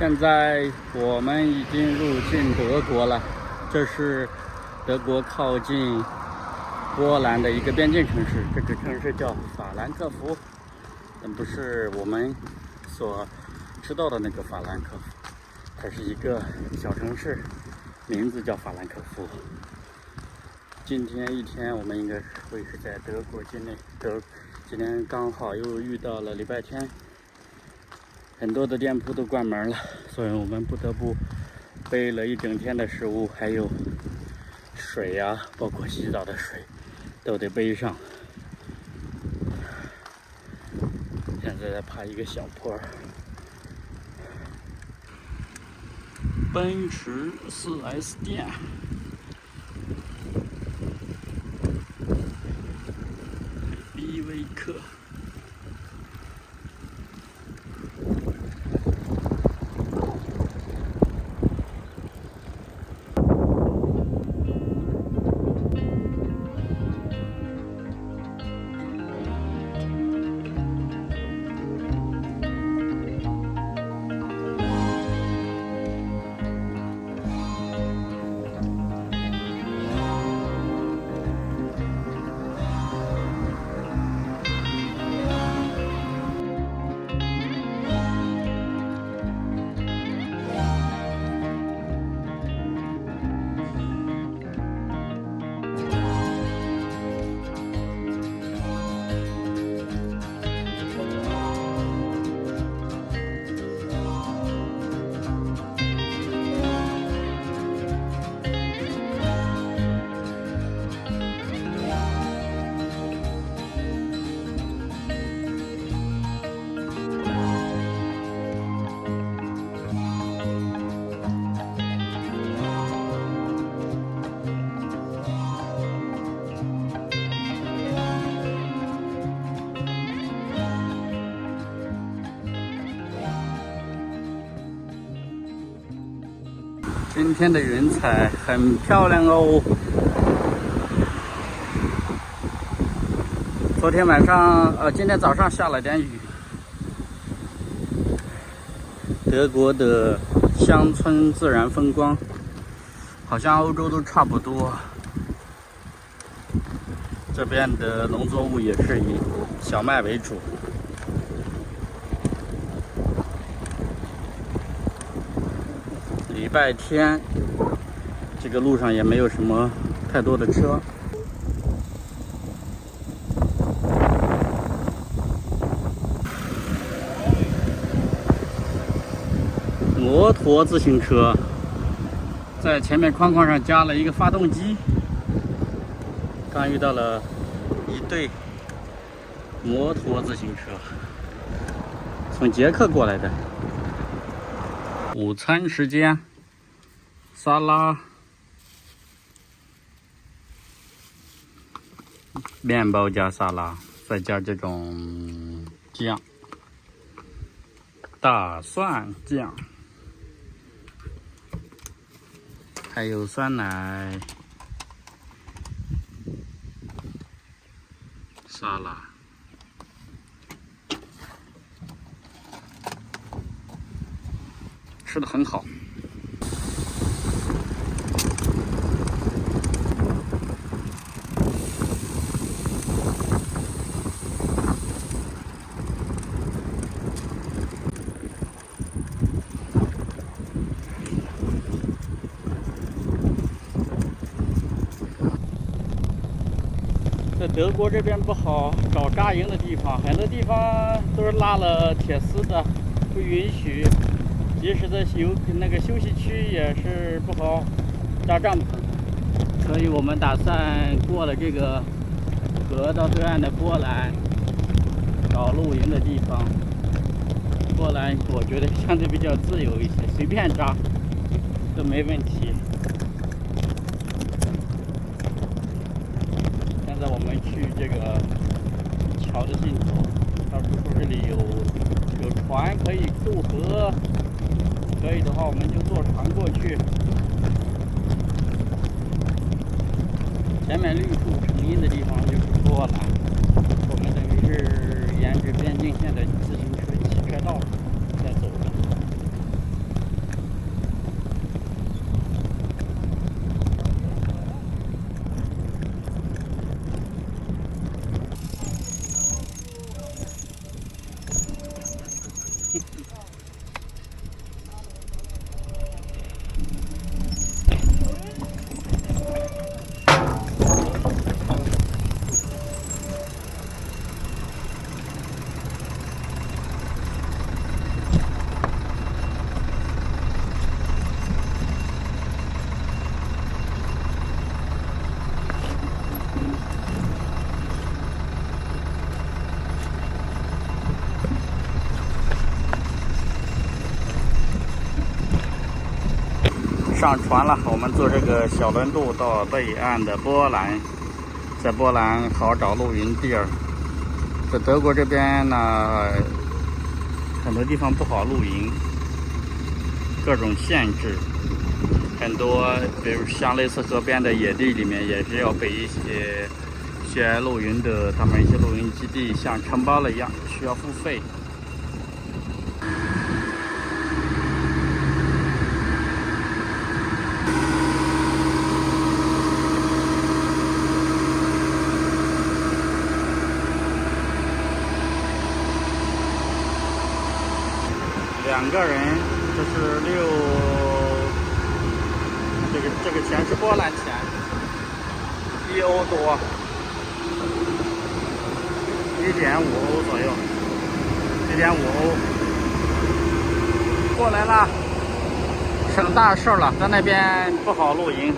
现在我们已经入境德国了，这是德国靠近波兰的一个边境城市，这个城市叫法兰克福，但不是我们所知道的那个法兰克福，它是一个小城市，名字叫法兰克福。今天一天我们应该会是在德国境内，今天刚好又遇到了礼拜天，很多的店铺都关门了，所以我们不得不背了一整天的食物，还有水呀，包括洗澡的水都得背上。现在在爬一个小坡，奔驰 4S 店。依维柯。今天的云彩很漂亮哦。昨天晚上，今天早上下了点雨。德国的乡村自然风光，好像欧洲都差不多。这边的农作物也是以小麦为主。礼拜天，这个路上也没有什么太多的车。摩托自行车在前面框框上加了一个发动机。刚遇到了一对摩托自行车，从捷克过来的。午餐时间。沙拉、面包加沙拉，再加这种酱，大蒜酱，还有酸奶、沙拉，吃得很好。在德国这边不好找扎营的地方，很多地方都是拉了铁丝的，不允许。即使在那个休息区也是不好扎帐篷，所以我们打算过了这个河到对岸的波兰，找露营的地方。波兰我觉得相对比较自由一些，随便扎都没问题。现在我们去这个桥的尽头，他说这里有船可以渡河，可以的话我们就坐船过去。前面绿树成荫的地方就是波兰，我们等于是沿着边境线的自行车、汽车道在走的。上船了，我们坐这个小轮渡到北岸的波兰，在波兰好找露营地儿。在德国这边呢，很多地方不好露营，各种限制，很多比如像类似河边的野地里面，也是要被一些露营的，他们一些露营基地像承包了一样，需要付费。2个人，这是这个钱是波兰钱，1欧多，1.5欧左右，1.5欧。过来了，省大事了，在那边不好露营。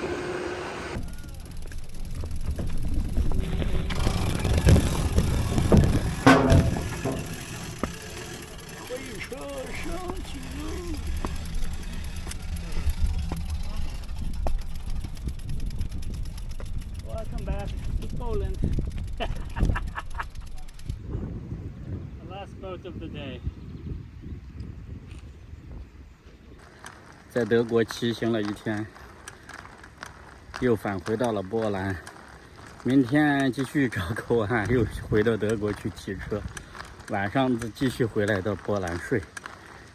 车上去了。Welcome back to Poland. The last boat of the day. 在德国骑行了一天，又返回到了波兰。明天继续找口岸，又回到德国去骑车。晚上继续回来到波兰睡。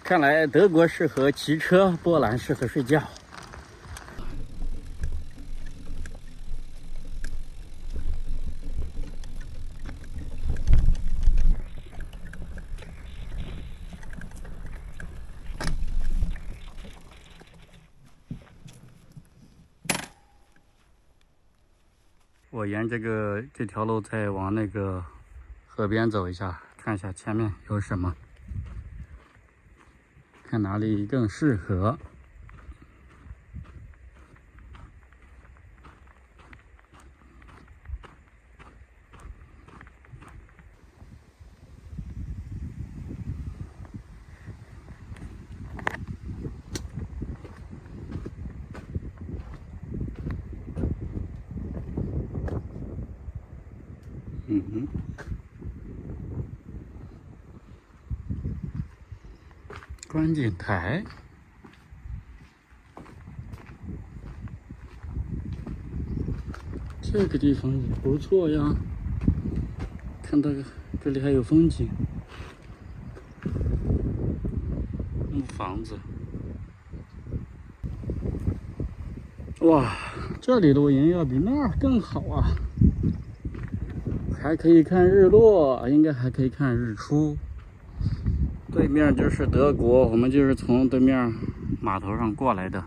看来德国适合骑车，波兰适合睡觉。我沿这条路再往那个河边走一下，看一下前面有什么，看哪里更适合。观景台，这个地方也不错呀。看到这里还有风景，木房子。哇，这里露营要比那儿更好啊！还可以看日落，应该还可以看日出。对面就是德国，我们就是从对面码头上过来的。